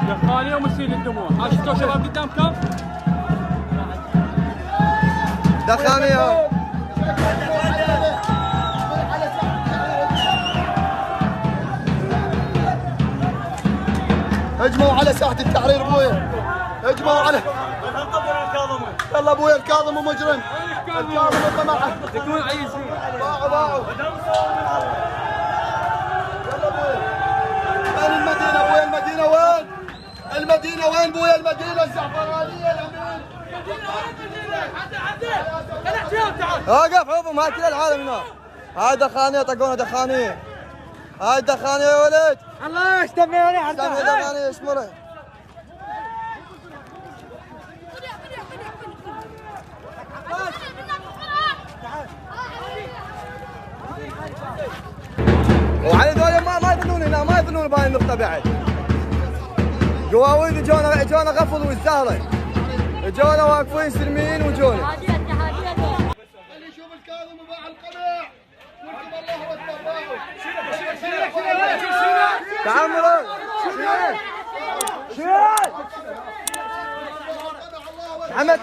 دخانية ومسيل الدموع. ها شفتوا شباب قدامكم؟ دخانية. هجموا على ساحة التحرير ابويا. هجموا على يلا ابويا الكاظم ومجرم. الكاظم وطمعه. تكون عيسين. ضاعوا. يلا ابويا. وين المدينة ابويا المدينة وين؟ المدينة وين ابويا المدينة الزعفرانية الامين. وقف عوضهم هاي كل العالم هنا. هاي دخانية طقونا دخانية. هاي دخانية يا ولد. الله اشتميني حتى. دخانية اسمره. وعلى ذول ما يظنون هنا ما يظنون بهاي النقطة بعد. قواويد جونا غفل والزهرة. جونا واقفين سلميين وجونا. اللي يشوف الكاظم وباع القمع ويكتب الله اكبر. تعال شيل محمد.